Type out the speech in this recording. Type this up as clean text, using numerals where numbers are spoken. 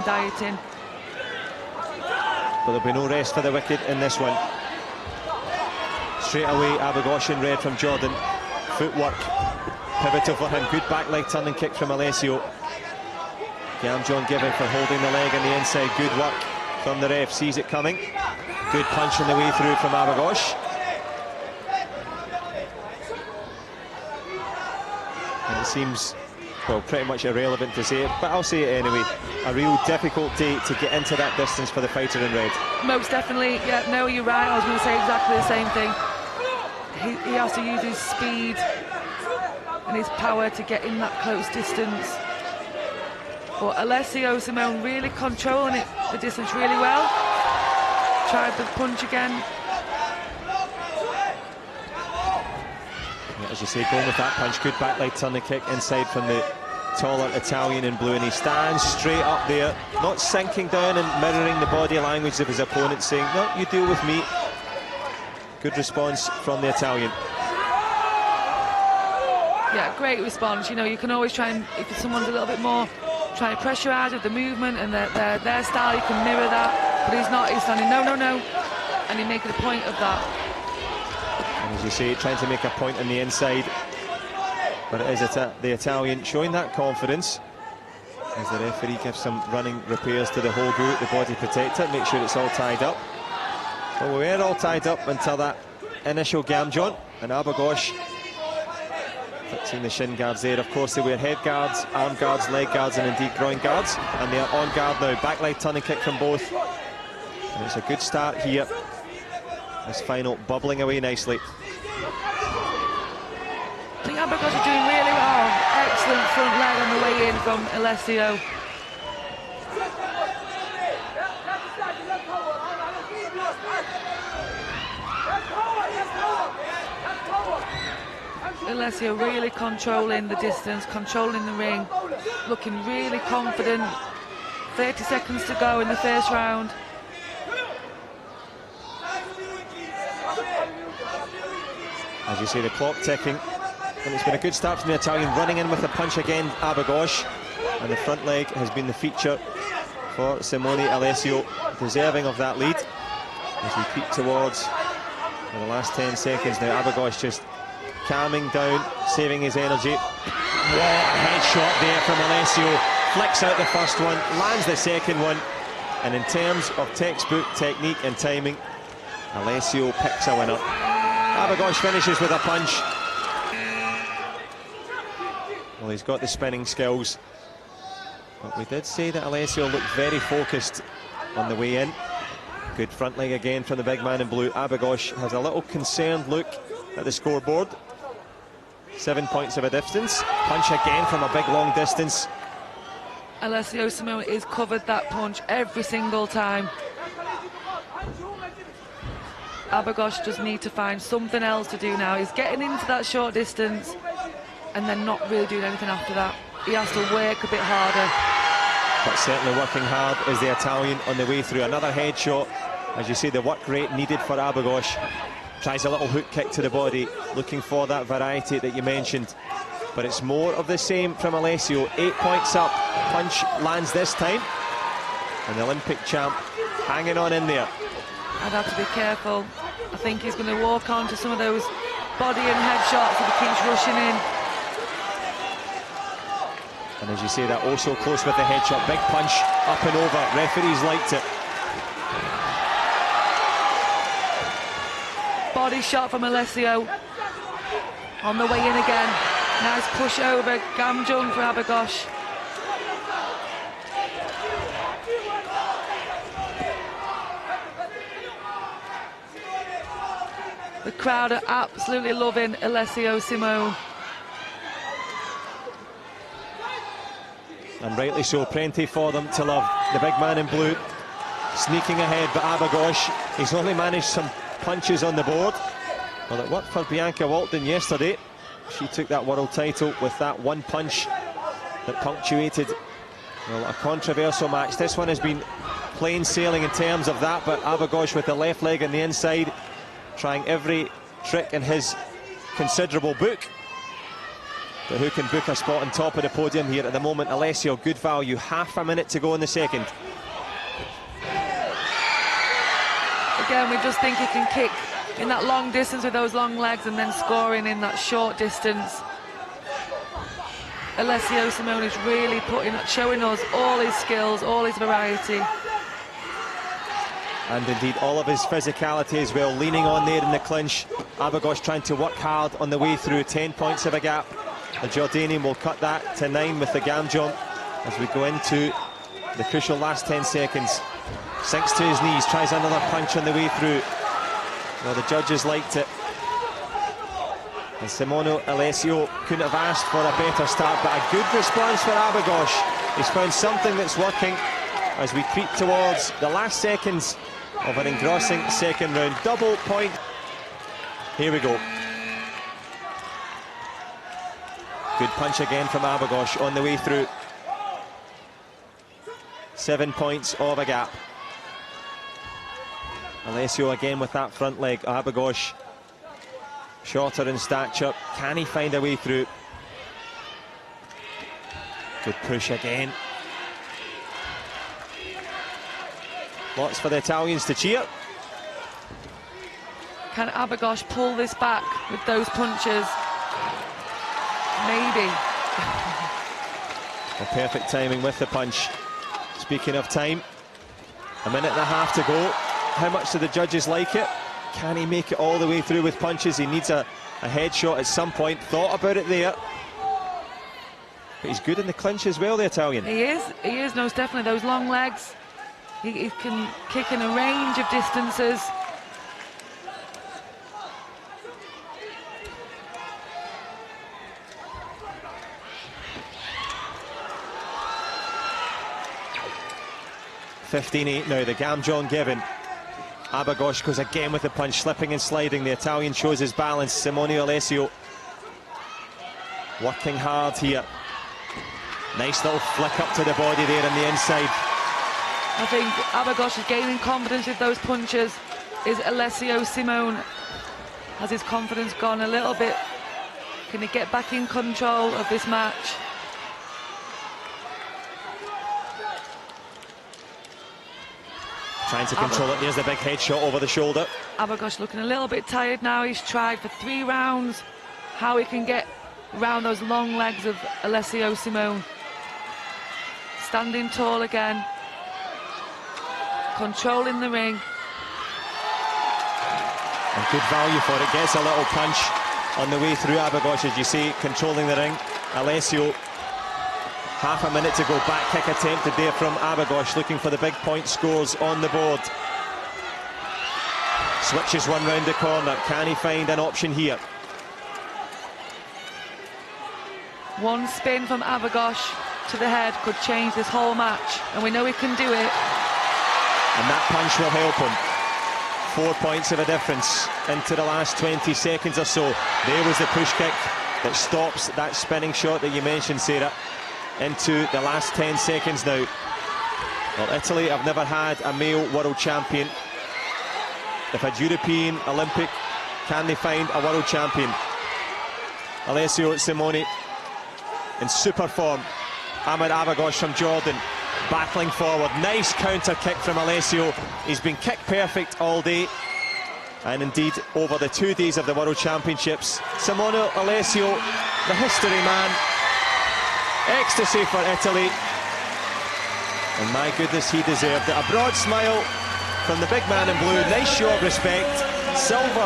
dieting. But there'll be no rest for the wicked in this one. Straight away, ABUGHAUSH in red from Jordan. Footwork, pivotal for him. Good back leg turning kick from ALESSIO. Gamjon given for holding the leg on the inside. Good work from the ref, sees it coming. Good punch on the way through from ABUGHAUSH. And it seems, well, pretty much irrelevant to say it, but I'll say it anyway. A real difficult day to get into that distance for the fighter in red. Most definitely, yeah, no, you're right. I was going to say exactly the same thing. He has to use his speed and his power to get in that close distance. But ALESSIO Simone really controlling it, the distance really well. Tried the punch again. Yeah, as you say, going with that punch, good back leg turning kick inside from the taller Italian in blue, and he stands straight up there, not sinking down and mirroring the body language of his opponent, saying, no, you deal with me. Good response from the Italian. Yeah, great response. You know, you can always try and, if someone's a little bit more, try and pressurize with the movement and their style, you can mirror that, but he's not, he's standing, no, no, no, and he's making a point of that. And as you say, trying to make a point on the inside. But it is the Italian showing that confidence as the referee gives some running repairs to the whole group, the body protector, make sure it's all tied up. Well, we were all tied up until that initial Gamjon, and ABUGHAUSH fixing the shin guards there. Of course, they wear head guards, arm guards, leg guards, and indeed groin guards, and they are on guard now. Back leg turning kick from both. And it's a good start here. This final bubbling away nicely. I think ABUGHAUSH is doing really well. Excellent front leg on the way in from ALESSIO. ALESSIO really controlling the distance, controlling the ring, looking really confident. 30 seconds to go in the first round. As you see, the clock ticking. And it's been a good start from the Italian, running in with a punch again, ABUGHAUSH. And the front leg has been the feature for Simone ALESSIO, deserving of that lead. As we peek towards the last 10 seconds now, ABUGHAUSH just calming down, saving his energy. What a headshot there from ALESSIO. Flicks out the first one, lands the second one. And in terms of textbook technique and timing, ALESSIO picks a winner. ABUGHAUSH finishes with a punch. Well, he's got the spinning skills. But we did say that ALESSIO looked very focused on the way in. Good front leg again from the big man in blue. ABUGHAUSH has a little concerned look at the scoreboard. 7 points of a distance. Punch again from a big long distance. ALESSIO Simone has covered that punch every single time. ABUGHAUSH does need to find something else to do now. He's getting into that short distance and then not really doing anything after that. He has to work a bit harder. But certainly working hard is the Italian on the way through. Another headshot. As you see, the work rate needed for ABUGHAUSH. Tries a little hook kick to the body, looking for that variety that you mentioned. But it's more of the same from ALESSIO. 8 points up. Punch lands this time. And the Olympic champ hanging on in there. I'd have to be careful. I think he's going to walk on to some of those body and head shots if he keeps rushing in. And as you say, that also close with the headshot. Big punch up and over. Referees liked it. Body shot from ALESSIO. On the way in again. Nice push over. Gamjon for ABUGHAUSH. The crowd are absolutely loving ALESSIO Simone. And rightly so, plenty for them to love. The big man in blue sneaking ahead, but ABUGHAUSH, he's only managed some punches on the board. Well, it worked for Bianca Walton yesterday. She took that world title with that one punch that punctuated, well, a controversial match. This one has been plain sailing in terms of that, but ABUGHAUSH with the left leg on the inside, trying every trick in his considerable book. But who can book a spot on top of the podium here at the moment? Alessio, good value, half a minute to go in the second. Again, we just think he can kick in that long distance with those long legs and then scoring in that short distance. Alessio Simone is really showing us all his skills, all his variety. And indeed all of his physicality as well, leaning on there in the clinch. ABUGHAUSH trying to work hard on the way through, 10 points of a gap. The Jordanian will cut that to 9 with the gam jump as we go into the crucial last 10 seconds. Sinks to his knees, tries another punch on the way through. Well, the judges liked it. And Simone Alessio couldn't have asked for a better start, but a good response for ABUGHAUSH. He's found something that's working as we creep towards the last seconds of an engrossing second round. Double point. Here we go. Good punch again from ABUGHAUSH on the way through. 7 points of a gap. Alessio again with that front leg. ABUGHAUSH shorter in stature. Can he find a way through? Good push again. Lots for the Italians to cheer. Can ABUGHAUSH pull this back with those punches? Maybe. A perfect timing with the punch. Speaking of time, a minute and a half to go. How much do the judges like it? Can he make it all the way through with punches? He needs a headshot at some point. Thought about it there. But he's good in the clinch as well, the Italian. He is, most definitely. Those long legs. He can kick in a range of distances. (15-8) now, the gam John given. ABUGHAUSH goes again with the punch, slipping and sliding. The Italian shows his balance. Simone Alessio working hard here. Nice little flick up to the body there on the inside. I think ABUGHAUSH is gaining confidence with those punches. Is Alessio Simone? Has his confidence gone a little bit? Can he get back in control of this match? Trying to control it. There's the big headshot over the shoulder. ABUGHAUSH looking a little bit tired now. He's tried for 3 rounds how he can get around those long legs of Alessio Simone. Standing tall again. Controlling the ring. And good value for it. Gets a little punch on the way through. ABUGHAUSH, as you see, controlling the ring. Alessio, half a minute to go. Back kick attempted there from ABUGHAUSH, looking for the big point scores on the board. Switches one round the corner. Can he find an option here? One spin from ABUGHAUSH to the head could change this whole match, and we know he can do it. And that punch will help him. 4 points of a difference into the last 20 seconds or so. There was the push kick that stops that spinning shot that you mentioned, Sarah. Into the last 10 seconds now. Well, Italy have never had a male world champion. They've had European, Olympic. Can they find a world champion? Alessio Simone in super form. Ahmad ABUGHAUSH from Jordan, battling forward. Nice counter kick from Alessio. He's been kick perfect all day, and indeed over the 2 days of the World Championships. Simone Alessio, the history man. Ecstasy for Italy, and my goodness, he deserved it. A broad smile from the big man in blue. Nice show of respect. Silver.